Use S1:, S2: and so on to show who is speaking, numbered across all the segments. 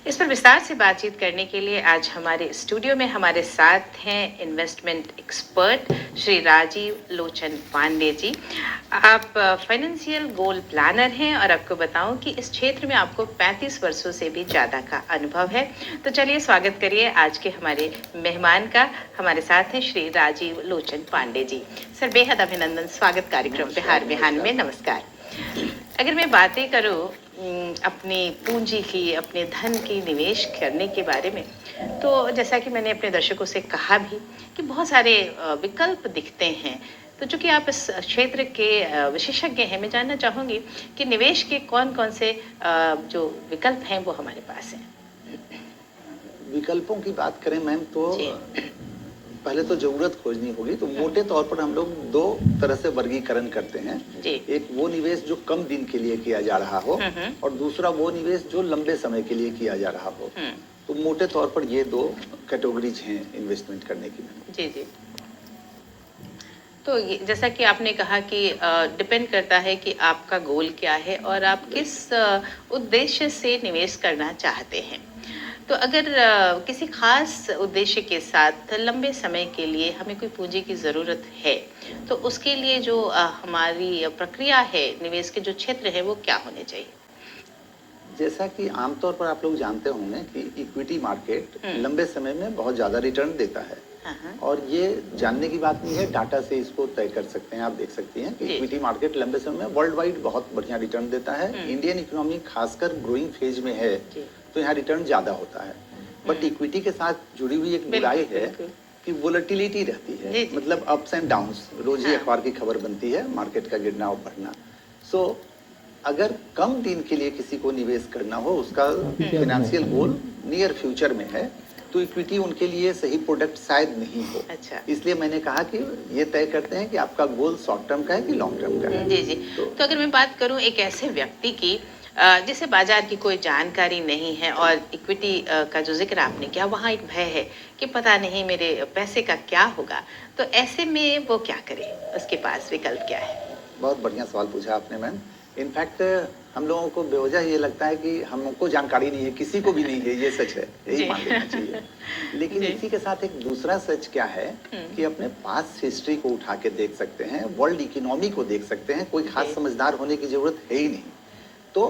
S1: इस पर विस्तार से बातचीत करने के लिए आज हमारे स्टूडियो में हमारे साथ हैं इन्वेस्टमेंट एक्सपर्ट श्री राजीव लोचन पांडे जी। आप फाइनेंशियल गोल प्लानर हैं और आपको बताऊं कि इस क्षेत्र में आपको 35 वर्षों से भी ज़्यादा का अनुभव है। तो चलिए स्वागत करिए आज के हमारे मेहमान का। हमारे साथ हैं श्री राजीव लोचन पांडे जी। सर बेहद अभिनंदन, स्वागत कार्यक्रम बिहार बिहान में। नमस्कार। अगर मैं बातें करूं अपनी पूंजी की, अपने धन की निवेश करने के बारे में, तो जैसा कि मैंने अपने दर्शकों से कहा भी कि बहुत सारे विकल्प दिखते हैं। तो चूंकि आप इस क्षेत्र के विशेषज्ञ हैं, मैं जानना चाहूंगी कि निवेश के कौन कौन से जो विकल्प हैं वो हमारे पास हैं।
S2: विकल्पों की बात करें मैम तो पहले तो जरूरत खोजनी होगी। तो मोटे तौर पर हम लोग दो तरह से वर्गीकरण करते हैं। एक वो निवेश जो कम दिन के लिए किया जा रहा हो और दूसरा वो निवेश जो लंबे समय के लिए किया जा रहा हो। तो मोटे तौर पर ये दो कैटेगरीज हैं इन्वेस्टमेंट करने की।
S1: जी जी। तो जैसा कि आपने कहा कि डिपेंड करता है कि आपका गोल क्या है और आप किस उद्देश्य से निवेश करना चाहते हैं। तो अगर किसी खास उद्देश्य के साथ लंबे समय के लिए हमें कोई पूंजी की ज़रूरत है, तो उसके लिए जो हमारी प्रक्रिया है, निवेश के जो क्षेत्र है, वो क्या होने चाहिए?
S2: जैसा कि आमतौर पर आप लोग जानते होंगे कि इक्विटी मार्केट लंबे समय में बहुत ज़्यादा रिटर्न देता है। और ये जानने की बात नहीं है, डाटा से इसको तय कर सकते हैं। आप देख सकती हैं कि इक्विटी मार्केट लंबे समय में वर्ल्ड वाइड बहुत बढ़िया रिटर्न देता है। इंडियन इकोनॉमी खासकर ग्रोइंग फेज में है तो यहाँ रिटर्न ज्यादा होता है। बट इक्विटी के साथ जुड़ी हुई एक बुराई है कि वोलेटिलिटी रहती है, मतलब अप्स एंड डाउन्स। रोज ही अखबार की खबर बनती है मार्केट का गिरना और बढ़ना। सो अगर कम दिन के लिए किसी को निवेश करना हो, उसका फाइनेंशियल गोल नियर फ्यूचर में है, तो इक्विटी उनके लिए सही प्रोडक्ट शायद नहीं हो।
S1: अच्छा।
S2: इसलिए मैंने कहा कि ये तय करते हैं कि आपका गोल शॉर्ट टर्म का है कि लॉन्ग टर्म का है।
S1: जी जी। तो अगर मैं बात करूं एक ऐसे व्यक्ति की जिसे बाजार की कोई जानकारी नहीं है और इक्विटी का जो जिक्र आपने किया, वहाँ एक भय है कि पता नहीं मेरे पैसे का क्या होगा, तो ऐसे में वो क्या करे, उसके पास विकल्प क्या है?
S2: बहुत बढ़िया सवाल पूछा आपने मैम। इनफैक्ट हम लोगों को बेवजह ये लगता है कि हमको जानकारी नहीं है, किसी को भी नहीं है, ये सच है, यही मान लेना चाहिए। लेकिन इसी के साथ एक दूसरा सच क्या है कि अपने पास हिस्ट्री को उठा के देख सकते हैं, वर्ल्ड इकोनॉमी को देख सकते हैं। कोई खास समझदार होने की जरूरत है ही नहीं। तो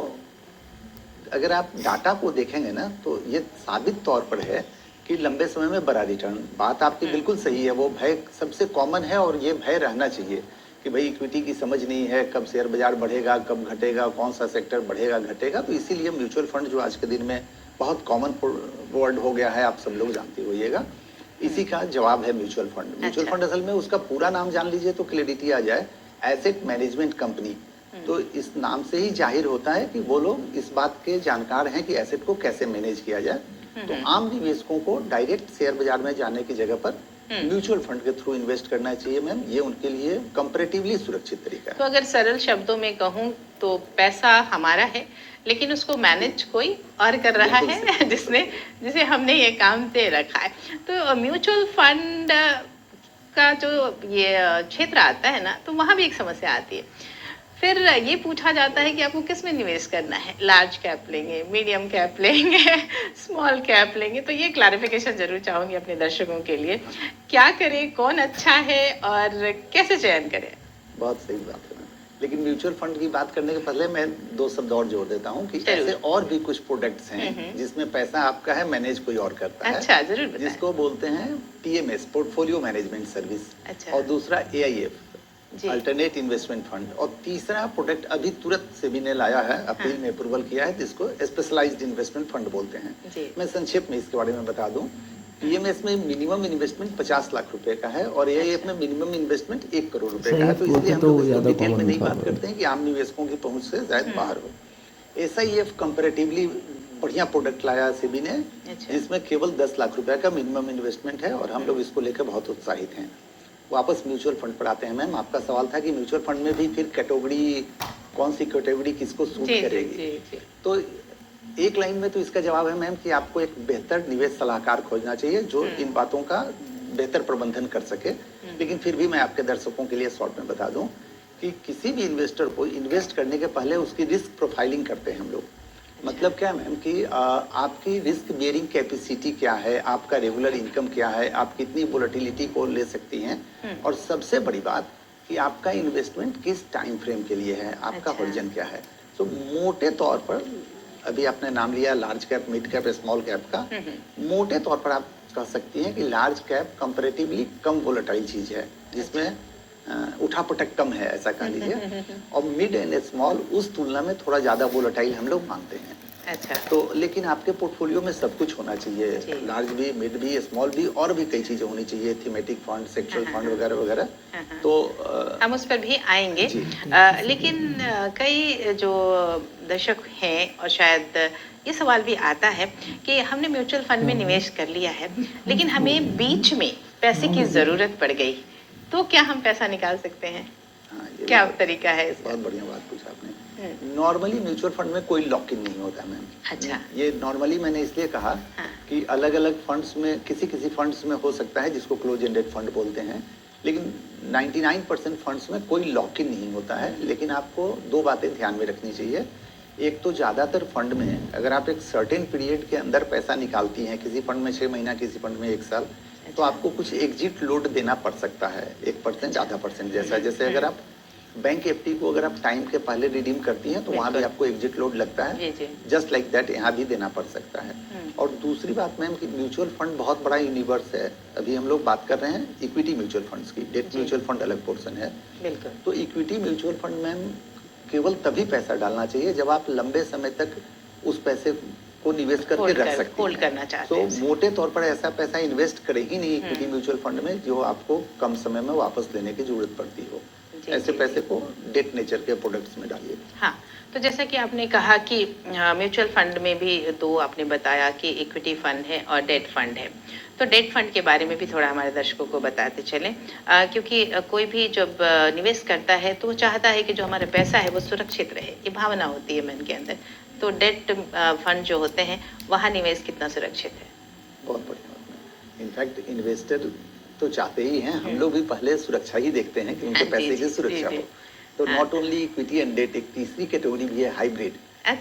S2: अगर आप डाटा को देखेंगे ना, तो ये साबित तौर पर है कि लंबे समय में बड़ा रिटर्न। बात आपकी बिल्कुल सही है, वो भय सबसे कॉमन है और ये भय रहना चाहिए कि भाई इक्विटी की समझ नहीं है, कब शेयर बाजार बढ़ेगा, कब घटेगा, कौन सा सेक्टर बढ़ेगा घटेगा। तो इसीलिए म्यूचुअल फंड जो आज के दिन में बहुत कॉमन वर्ड हो गया है, आप सब लोग जानते होइएगा, इसी का जवाब है म्यूचुअल फंड। म्यूचुअल फंड असल में उसका पूरा नाम जान लीजिए तो क्लैरिटी आ जाए, एसेट मैनेजमेंट कंपनी। तो इस नाम से ही जाहिर होता है कि वो लोग इस बात के जानकार हैं कि एसेट को कैसे मैनेज किया जाए। तो आम निवेशकों को डायरेक्ट शेयर बाजार में जाने की जगह पर म्यूचुअल फंड के थ्रू इन्वेस्ट करना चाहिए मैम। ये उनके लिए कंपैरेटिवली सुरक्षित तरीका है।
S1: तो अगर सरल शब्दों में कहूँ तो पैसा हमारा है, लेकिन उसको मैनेज कोई और कर रहा है जिसे हमने ये काम दे रखा है। तो म्यूचुअल फंड का जो ये क्षेत्र आता है ना, तो वहाँ भी एक समस्या आती है। फिर ये पूछा जाता है कि आपको किस में निवेश करना है, लार्ज कैप लेंगे, मीडियम कैप लेंगे, स्मॉल कैप लेंगे। तो ये क्लैरिफिकेशन जरूर चाहूंगी अपने दर्शकों के लिए, क्या करें, कौन अच्छा है और कैसे चयन करें?
S2: बहुत सही बात है। लेकिन म्यूचुअल फंड की बात करने के पहले मैं दो शब्द और जोड़ देता हूँ कि ऐसे और भी कुछ प्रोडक्ट्स हैं जिसमें पैसा आपका है, मैनेज कोई और करता है।
S1: अच्छा, जरूर बताएं।
S2: जिसको बोलते हैं TMS, पोर्टफोलियो मैनेजमेंट सर्विस।
S1: अच्छा।
S2: और दूसरा AIF, अल्टरनेट इन्वेस्टमेंट फंड। और तीसरा प्रोडक्ट अभी तुरंत सेबी ने लाया है, अप्रैल में अप्रूवल किया है, जिसको स्पेशलाइज्ड इन्वेस्टमेंट फंड बोलते हैं। मैं संक्षेप में इसके बारे में बता दूं। PMS में मिनिमम इन्वेस्टमेंट 50 लाख रुपए का है और AIF में मिनिमम इन्वेस्टमेंट 1 करोड़ रुपए का है। तो इसलिए हम लोग इसको डिटेल में नहीं बात करते हैं कि आम निवेशकों की पहुंच से शायद बाहर हो। SIF कंपैरेटिवली बढ़िया प्रोडक्ट लाया सेबी ने, जिसमें केवल 10 लाख रुपए का मिनिमम इन्वेस्टमेंट है और हम लोग इसको लेकर बहुत उत्साहित हैं। वापस म्यूचुअल फंड पर आते हैं मैम। आपका सवाल था कि म्यूचुअल फंड में भी फिर कैटेगरी, कौन सी कैटेगरी किसको सूट करेगी। तो एक लाइन में तो इसका जवाब है मैम कि आपको एक बेहतर निवेश सलाहकार खोजना चाहिए जो इन बातों का बेहतर प्रबंधन कर सके। लेकिन फिर भी मैं आपके दर्शकों के लिए शॉर्ट में बता दूं कि किसी भी इन्वेस्टर को इन्वेस्ट करने के पहले उसकी रिस्क प्रोफाइलिंग करते हैं हम लोग। मतलब क्या मैम कि आपकी रिस्क बेयरिंग कैपेसिटी क्या है, आपका रेगुलर इनकम क्या है, आप कितनी वोलेटिलिटी को ले सकती हैं, और सबसे बड़ी बात कि आपका इन्वेस्टमेंट किस टाइम फ्रेम के लिए है, आपका
S1: अच्छा।
S2: होरिजन क्या है। तो मोटे तौर पर अभी आपने नाम लिया large cap, mid cap, small cap का। मोटे तौर पर आप कह सकती हैं कि लार्ज कैप कंपैरेटिवली कम वोलेटाइल चीज है, जिसमें उठापटक कम है, ऐसा कह लीजिए। और मिड एंड स्मॉल उस तुलना में थोड़ा ज्यादा वोलेटाइल हम लोग मानते हैं।
S1: अच्छा।
S2: तो लेकिन आपके पोर्टफोलियो में सब कुछ होना चाहिए, लार्ज भी, मिड भी, स्मॉल भी, और भी कई चीजें होनी चाहिए, थीमेटिक फंड, सेक्टरल फंड वगैरह वगैरह। तो
S1: हम उस पर भी आएंगे। लेकिन कई जो दर्शक हैं और शायद ये सवाल भी आता है कि हमने म्यूचुअल फंड में निवेश कर लिया है, लेकिन हमें बीच में पैसे की जरूरत पड़ गई, तो क्या हम पैसा निकाल सकते हैं?
S2: हाँ,
S1: क्या तरीका है इसका?
S2: बहुत बढ़िया बात पूछा आपने। नॉर्मली म्यूचुअल फंड में कोई लॉक इन नहीं होता मैम।
S1: अच्छा।
S2: ये नॉर्मली मैंने इसलिए कहा कि अलग अलग फंड्स में, किसी किसी फंड्स में हो सकता है जिसको क्लोज एंडेड फंड बोलते हैं, लेकिन 99% फंड्स में कोई लॉक इन नहीं होता है। लेकिन आपको दो बातें ध्यान में रखनी चाहिए। एक तो ज्यादातर फंड में अगर आप एक सर्टेन पीरियड के अंदर पैसा निकालती हैं, किसी फंड में 6 महीना, किसी फंड में 1 साल, तो आपको कुछ एग्जिट लोड देना पड़ सकता है, 1%, आधा % जैसा। जैसे अगर आप बैंक एफडी को अगर आप टाइम के पहले रिडीम करती हैं तो वहां भी आपको एग्जिट लोड लगता है। जस्ट लाइक दैट यहाँ भी देना पड़ सकता है। और दूसरी बात मैम कि म्यूचुअल फंड बहुत बड़ा यूनिवर्स है। अभी हम लोग बात कर रहे हैं इक्विटी म्यूचुअल फंड्स की, डेट म्यूचुअल फंड अलग पोर्शन है। तो इक्विटी म्यूचुअल फंड मैम केवल तभी पैसा डालना चाहिए जब आप लंबे समय तक उस पैसे को निवेश करके रख सकते हैं,
S1: करना चाहते हैं।
S2: तो मोटे तौर पर ऐसा पैसा इन्वेस्ट करे ही नहीं इक्विटी म्यूचुअल फंड में जो आपको कम समय में वापस लेने की जरूरत पड़ती हो। ऐसे पैसे को डेट नेचर के प्रोडक्ट्स में डालिए।
S1: हाँ, तो जैसा कि आपने कहा कि म्यूचुअल फंड में भी दो आपने बताया कि इक्विटी फंड है और डेट फंड है, तो डेट फंड के बारे में भी थोड़ा हमारे दर्शकों को बताते चलें, क्योंकि कोई भी जब निवेश करता है तो वो चाहता है कि जो हमारा पैसा है वो सुरक्षित रहे, ये भावना होती है मन के अंदर। तो डेट फंड जो होते हैं वहाँ निवेश कितना सुरक्षित है?
S2: बहुत बढ़िया। इनफैक्ट इन्वेस्टर तो चाहते ही हैं, हम लोग भी पहले सुरक्षा ही देखते हैं कि उनके पैसे की सुरक्षा हो। तो not only equity and debt, एक तीसरी कैटेगरी भी है हाइब्रिड।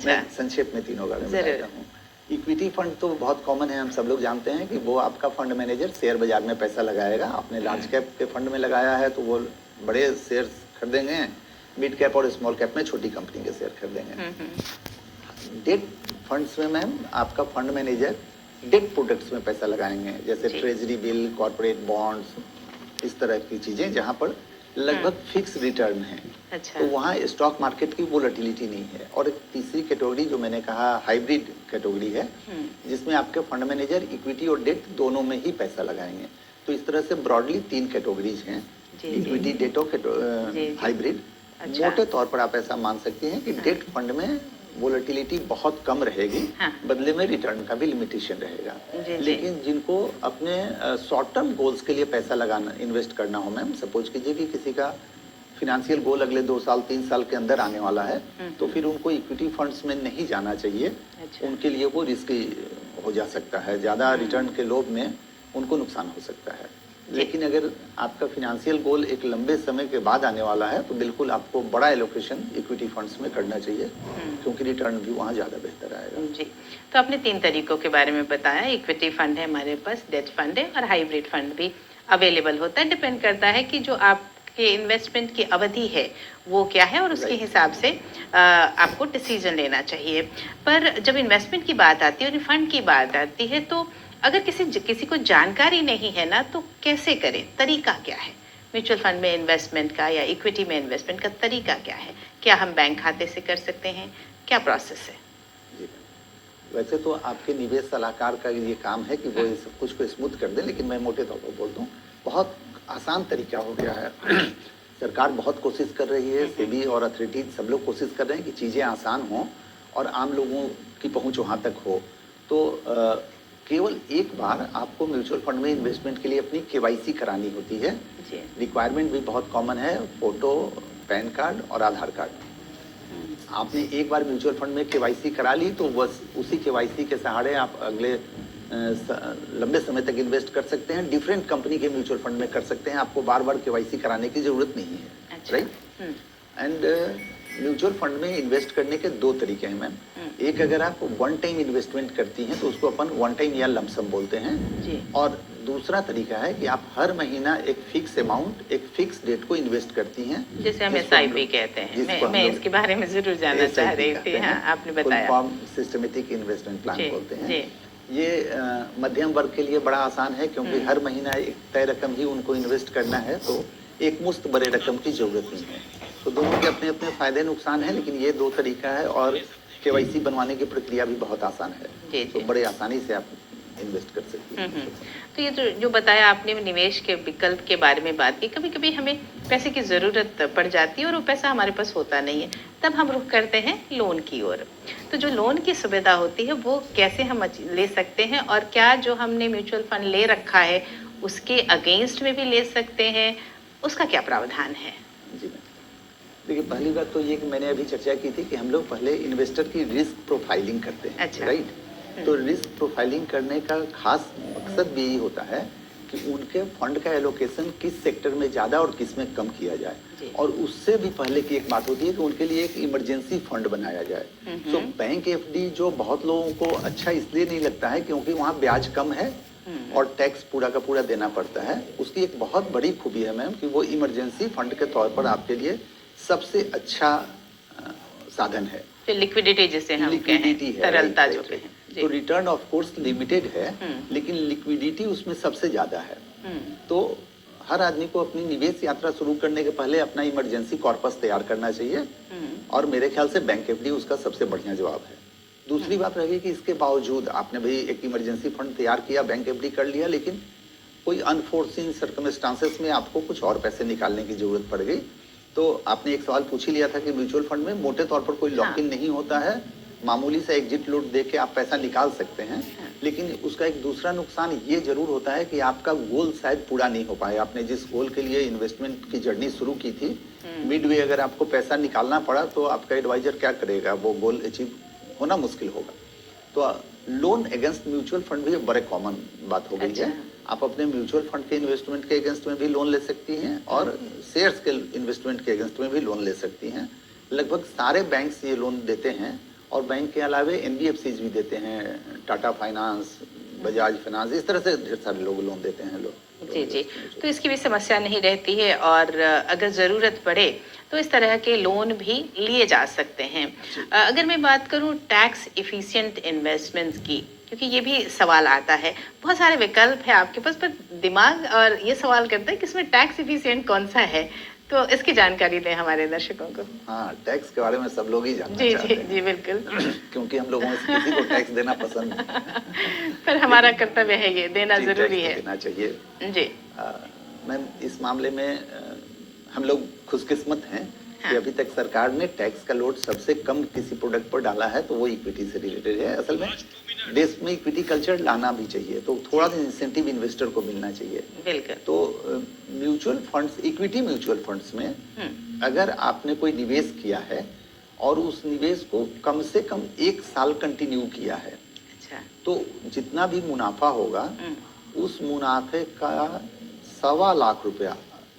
S2: मैं संक्षेप में तीनों बारे में बताता हूँ। इक्विटी फंड तो बहुत कॉमन है, हम सब लोग जानते हैं कि वो आपका फंड मैनेजर शेयर बाजार में पैसा लगाएगा। आपने लार्ज कैप के फंड में लगाया है तो वो बड़े शेयर खरीदेंगे, मिड कैप और स्मॉल कैप में छोटी कंपनी के शेयर खरीदेंगे। डेट फंड्स में मैम आपका फंड मैनेजर डेट प्रोडक्ट्स में पैसा लगाएंगे, जैसे ट्रेजरी बिल, कॉर्पोरेट बॉन्ड्स, इस तरह की चीजें जहां पर लगभग फिक्स रिटर्न है। अच्छा। तो वहाँ स्टॉक मार्केट की वोलेटिलिटी नहीं है। और एक तीसरी कैटेगरी जो मैंने कहा हाइब्रिड कैटेगरी है, जिसमें आपके फंड मैनेजर इक्विटी और डेट दोनों में ही पैसा लगाएंगे। तो इस तरह से ब्रॉडली 3 कैटेगरीज हैं, इक्विटी, डेट और हाइब्रिड। मोटे तौर पर आप ऐसा मान सकते हैं कि डेट फंड में वोलेटिलिटी बहुत कम रहेगी, बदले में रिटर्न का भी लिमिटेशन रहेगा। लेकिन जिनको अपने शॉर्ट टर्म गोल्स के लिए पैसा लगाना, इन्वेस्ट करना हो मैम, सपोज कीजिए कि किसी का फिनेंशियल गोल अगले 2 साल 3 साल के अंदर आने वाला है, तो फिर उनको इक्विटी फंड्स में नहीं जाना चाहिए। उनके लिए वो रिस्की हो जा सकता है, ज्यादा रिटर्न के लोभ में उनको नुकसान हो सकता है। लेकिन अगर आपका फिनेंशियल गोल एक लंबे समय के बाद आने वाला है तो बिल्कुल आपको बड़ा एलोकेशन इक्विटी फंड्स में करना चाहिए, क्योंकि रिटर्न भी वहाँ ज्यादा बेहतर आएगा।
S1: जी, तो आपने 3 तरीकों के बारे में बताया। इक्विटी फंड है हमारे पास, डेट फंड है, और हाइब्रिड फंड भी अवेलेबल होता है। डिपेंड करता है कि जो आपके इन्वेस्टमेंट की अवधि है वो क्या है, और उसके हिसाब से आपको डिसीजन लेना चाहिए। पर जब इन्वेस्टमेंट की बात आती है और फंड की बात आती है, तो अगर किसी को जानकारी नहीं है ना, तो कैसे करें? तरीका क्या है म्यूचुअल फंड में इन्वेस्टमेंट का या इक्विटी में इन्वेस्टमेंट का तरीका क्या है? क्या हम बैंक खाते से कर सकते हैं? क्या प्रोसेस है?
S2: जी, वैसे तो आपके निवेश सलाहकार का ये काम है कि वो सब कुछ को स्मूथ कर दे, लेकिन मैं मोटे तौर पर बोलता हूँ बहुत आसान तरीका हो गया है। सरकार बहुत कोशिश कर रही है, सेबी और अथॉरिटीज सब लोग कोशिश कर रहे हैं कि चीज़ें आसान हों और आम लोगों की पहुँच वहाँ तक हो। तो केवल एक बार आपको म्यूचुअल फंड में इन्वेस्टमेंट के लिए अपनी केवाईसी करानी होती है। रिक्वायरमेंट भी बहुत कॉमन है, फोटो, पैन कार्ड और आधार कार्ड। आपने एक बार म्यूचुअल फंड में केवाईसी करा ली तो बस उसी केवाईसी के सहारे आप अगले लंबे समय तक इन्वेस्ट कर सकते हैं। डिफरेंट कंपनी के म्यूचुअल फंड में कर सकते हैं, आपको बार बार केवाईसी कराने की जरूरत नहीं है। राइट। एंड म्यूचुअल फंड में इन्वेस्ट करने के दो तरीके हैं मैम। एक, अगर आप वन टाइम इन्वेस्टमेंट करती हैं तो उसको अपन वन टाइम या लमसम बोलते हैं
S1: जी।
S2: और दूसरा तरीका है कि आप हर महीना एक फिक्स अमाउंट एक फिक्स डेट को इन्वेस्ट करती हैं,
S1: जैसे हम
S2: जिसको हम
S1: SIP
S2: लोग-
S1: कहते हैं।
S2: जिसको हम
S1: मैं
S2: लोग
S1: इसके बारे में जरूर जानना चाह
S2: SIP
S1: रही
S2: कहते
S1: थी। हाँ,
S2: हैं।
S1: आपने
S2: फुल
S1: बताया।
S2: फॉर्म सिस्टमेटिक इन्वेस्टमेंट प्लान
S1: जी,
S2: बोलते हैं।
S1: जी।
S2: ये मध्यम वर्ग के लिए बड़ा आसान है, क्योंकि हर महीना एक तय रकम ही उनको इन्वेस्ट करना है, तो एक मुश्त बड़े रकम की जरूरत नहीं है। तो दोनों के अपने अपने फायदे नुकसान है, लेकिन ये दो तरीका है और KYC बनवाने की प्रक्रिया भी बहुत आसान है।
S1: जी,
S2: तो
S1: जी।
S2: बड़े आसानी से आप इन्वेस्ट कर सकती हैं।
S1: तो ये जो बताया आपने निवेश के विकल्प के बारे में बात की, कभी कभी हमें पैसे की ज़रूरत पड़ जाती है और वो पैसा हमारे पास होता नहीं है, तब हम रुख करते हैं लोन की ओर। तो जो लोन की सुविधा होती है वो कैसे हम ले सकते हैं, और क्या जो हमने म्यूचुअल फंड ले रखा है उसके अगेंस्ट में भी ले सकते हैं, उसका क्या प्रावधान है?
S2: जी मैम, देखिए पहली बात तो ये कि मैंने अभी चर्चा की थी कि हम लोग पहले इन्वेस्टर की रिस्क प्रोफाइलिंग करते हैं।
S1: अच्छा।
S2: राइट। तो रिस्क प्रोफाइलिंग करने का खास मकसद भी यही होता है कि उनके फंड का एलोकेशन किस सेक्टर में ज़्यादा और किस में कम किया जाए, और उससे भी पहले की एक बात होती है कि उनके लिए एक इमरजेंसी फंड बनाया जाए। तो बैंक FD जो बहुत लोगों को अच्छा इसलिए नहीं लगता है क्योंकि वहाँ ब्याज कम है और टैक्स पूरा का पूरा देना पड़ता है। उसकी एक बहुत बड़ी खूबी है मैम कि वो इमरजेंसी फंड के तौर पर आपके लिए सबसे अच्छा साधन है।
S1: तो लिक्विडिटी जिसे हम
S2: लिक्विडिटी
S1: कहें,
S2: है,
S1: तरलता
S2: राइट,
S1: जो
S2: राइट,
S1: कहें।
S2: राइट। तो रिटर्न ऑफ कोर्स लिमिटेड है, लेकिन लिक्विडिटी उसमें सबसे ज्यादा है। तो हर आदमी को अपनी निवेश यात्रा शुरू करने के पहले अपना इमरजेंसी कॉर्पस तैयार करना चाहिए, और मेरे ख्याल से बैंक FD उसका सबसे बढ़िया जवाब है। दूसरी बात रही कि इसके बावजूद आपने भाई एक इमरजेंसी फंड तैयार किया, बैंक FD कर लिया, लेकिन कोई अनफोर्सिन सर्कमस्टांसेस में आपको कुछ और पैसे निकालने की जरूरत पड़ गई, तो आपने एक सवाल पूछ ही लिया था कि म्यूचुअल फंड में मोटे तौर पर कोई लॉक इन नहीं होता है, मामूली सा एग्जिट लोड दे के आप पैसा निकाल सकते हैं। लेकिन उसका एक दूसरा नुकसान ये जरूर होता है कि आपका गोल शायद पूरा नहीं हो पाए। आपने जिस गोल के लिए इन्वेस्टमेंट की जर्नी शुरू की थी, मिडवे अगर आपको पैसा निकालना पड़ा तो आपका एडवाइजर क्या करेगा, वो गोल अचीव होना मुश्किल होगा। तो लोन अगेंस्ट म्यूचुअल फंड भी बड़े कॉमन बात हो गई है। आप अपने म्यूचुअल फंड के इन्वेस्टमेंट के अगेंस्ट में भी लोन ले सकती हैं और शेयर्स के इन्वेस्टमेंट के अगेंस्ट में भी लोन ले सकती हैं। लगभग सारे बैंक्स ये लोन देते हैं, और बैंक के अलावे NBFCs भी देते हैं, टाटा फाइनेंस, बजाज फाइनेंस, इस तरह से ढेर सारे लोग लोन देते हैं लोग।
S1: जी जी, तो इसकी भी समस्या नहीं रहती है, और अगर ज़रूरत पड़े तो इस तरह के लोन भी लिए जा सकते हैं। अगर मैं बात करूं टैक्स इफिशिएंट इन्वेस्टमेंट्स की, क्योंकि ये भी सवाल आता है, बहुत सारे विकल्प है आपके पास, पर दिमाग और ये सवाल करता है कि इसमें टैक्स इफिशिएंट कौन सा है, तो इसकी जानकारी दें हमारे दर्शकों को।
S2: हाँ, टैक्स के बारे में सब लोग ही जानना
S1: जी
S2: चाहते
S1: जी
S2: हैं।
S1: जी बिल्कुल।
S2: क्योंकि हम लोगों में से किसी को टैक्स देना पसंद नहीं,
S1: पर हमारा कर्तव्य है, ये देना
S2: जी,
S1: जरूरी
S2: टैक्स
S1: है।
S2: तो देना चाहिए
S1: जी।
S2: मैम, इस मामले में हम लोग खुशकिस्मत हैं कि अभी तक सरकार ने टैक्स का लोड सबसे कम किसी प्रोडक्ट पर डाला है, तो वो इक्विटी से रिलेटेड है। असल में देश में इक्विटी कल्चर लाना भी चाहिए, तो थोड़ा सा इंसेंटिव इन्वेस्टर को मिलना चाहिए।
S1: बिल्कुल।
S2: तो mutual funds, equity mutual funds में अगर आपने कोई निवेश किया है और उस निवेश को कम से कम 1 साल कंटिन्यू किया है,
S1: अच्छा,
S2: तो जितना भी मुनाफा होगा उस मुनाफे का 1.25 लाख रुपया,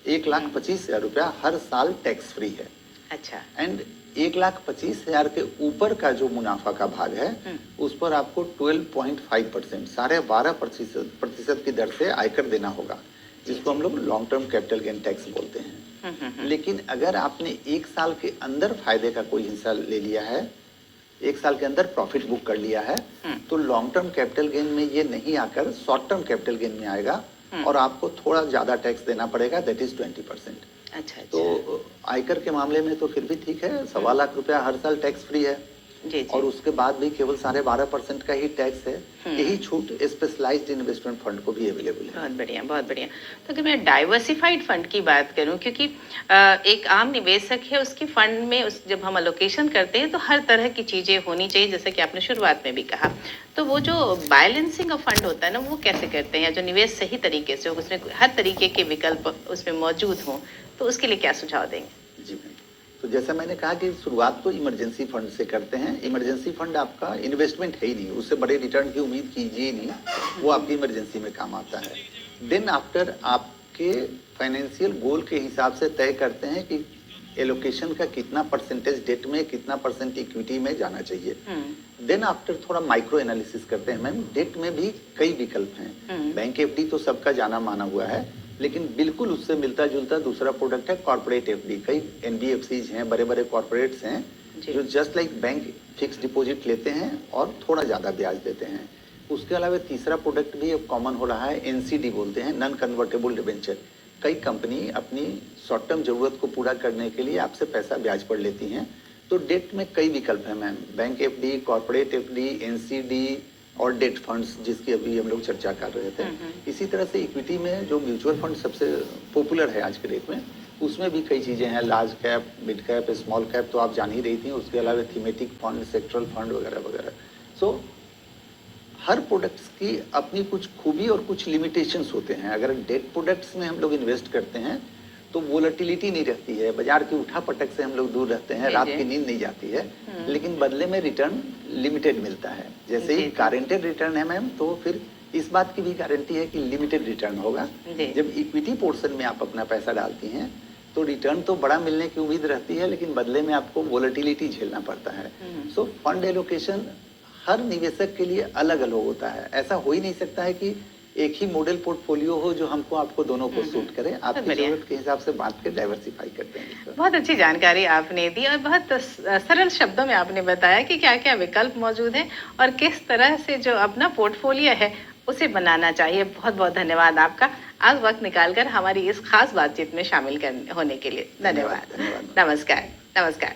S2: 1,25,000 रुपया हर साल टैक्स फ्री है।
S1: अच्छा।
S2: एंड 1,25,000 के ऊपर का जो मुनाफा का भाग है उस पर आपको 12.5%, 12.5% की दर से आयकर देना होगा, जिसको हम लोग long term capital gain tax बोलते हैं। लेकिन अगर आपने 1 साल के अंदर फायदे का कोई हिस्सा ले लिया है, 1 साल के अंदर प्रॉफिट बुक कर लिया है, तो लॉन्ग टर्म कैपिटल गेन में ये नहीं आकर शॉर्ट टर्म कैपिटल गेन में आएगा, और आपको थोड़ा ज्यादा टैक्स देना पड़ेगा, दैट इज 20%।
S1: अच्छा।
S2: तो आयकर के मामले में तो फिर भी ठीक है, 1.25 लाख रुपया हर साल टैक्स फ्री है।
S1: जी,
S2: और उसके बाद भी केवल 12.5% का ही टैक्स है। यही छूट स्पेशलाइज्ड इन्वेस्टमेंट फंड को भी अवेलेबल है।
S1: बहुत बढ़िया, बहुत बढ़िया। तो अगर मैं डाइवर्सिफाइड फंड की बात करूं, क्योंकि एक आम निवेशक है, उसके फंड में जब हम अलोकेशन करते हैं तो हर तरह की चीजें होनी चाहिए, जैसे कि आपने शुरुआत में भी कहा। तो वो जो बैलेंसिंग ऑफ फंड होता है ना, वो कैसे करते हैं, जो निवेश सही तरीके से हो, उसमें हर तरीके के विकल्प उसमें मौजूद हों, तो उसके लिए क्या सुझाव देंगे?
S2: जी मैम, तो जैसा मैंने कहा कि शुरुआत तो इमरजेंसी फंड से करते हैं। इमरजेंसी फंड आपका इन्वेस्टमेंट है ही नहीं, उससे बड़े रिटर्न की उम्मीद कीजिए नहीं, वो आपकी इमरजेंसी में काम आता है। देन आफ्टर आपके फाइनेंशियल गोल के हिसाब से तय करते हैं कि एलोकेशन का कितना परसेंटेज डेट में, कितना परसेंट इक्विटी में जाना चाहिए। देन आफ्टर थोड़ा माइक्रो एनालिसिस करते हैं मैम। डेट में भी कई विकल्प हैं। बैंक एफडी तो सबका जाना माना हुआ है, लेकिन बिल्कुल उससे मिलता जुलता दूसरा प्रोडक्ट है कॉर्पोरेट एफडी। कई एनबीएफसीज हैं, बड़े बड़े कॉर्पोरेट्स हैं जो just like bank fix deposit लेते हैं और थोड़ा ज्यादा ब्याज देते हैं। उसके अलावा तीसरा प्रोडक्ट भी अब कॉमन हो रहा है, एनसीडी बोलते हैं, नॉन कन्वर्टेबल डिबेंचर। कई कंपनी अपनी शॉर्ट टर्म जरूरत को पूरा करने के लिए आपसे पैसा ब्याज पर लेती हैं। तो डेट में कई विकल्प हैं ma'am, bank FD, corporate FD, NCD और डेट फंड्स, जिसकी अभी हम लोग चर्चा कर रहे थे। इसी तरह से इक्विटी में जो म्यूचुअल फंड सबसे पॉपुलर है आज के डेट में, उसमें भी कई चीजें हैं, large cap, mid cap, small cap तो आप जान ही रही थी। उसके अलावा थीमेटिक फंड, सेक्टरल फंड वगैरह वगैरह। सो हर प्रोडक्ट्स की अपनी कुछ खूबी और कुछ लिमिटेशंस होते हैं। अगर डेट प्रोडक्ट्स में हम लोग इन्वेस्ट करते हैं तो वोलेटिलिटी नहीं रहती है, बाजार की उठापटक से हम लोग दूर रहते हैं, रात की नींद नहीं जाती है, लेकिन बदले में रिटर्न लिमिटेड मिलता है। जैसे ही गारंटेड रिटर्न है मैम, तो फिर इस बात की भी गारंटी है कि लिमिटेड रिटर्न होगा। जब इक्विटी पोर्शन में आप अपना पैसा डालती हैं तो रिटर्न तो बड़ा मिलने की उम्मीद रहती है, लेकिन बदले में आपको वोलेटिलिटी झेलना पड़ता है। सो फंड एलोकेशन हर निवेशक के लिए अलग अलग होता है। ऐसा हो ही नहीं सकता है कि एक ही मॉडल पोर्टफोलियो हो जो हमको आपको दोनों को सूट करे। आपकी जरूरत के हिसाब से बांट के डाइवर्सिफाई करते हैं।
S1: बहुत अच्छी जानकारी आपने दी और बहुत सरल शब्दों में आपने बताया कि क्या क्या विकल्प मौजूद हैं और किस तरह से जो अपना पोर्टफोलियो है उसे बनाना चाहिए। बहुत बहुत धन्यवाद आपका आज वक्त निकालकर हमारी इस खास बातचीत में शामिल होने के लिए। धन्यवाद। नमस्कार। नमस्कार।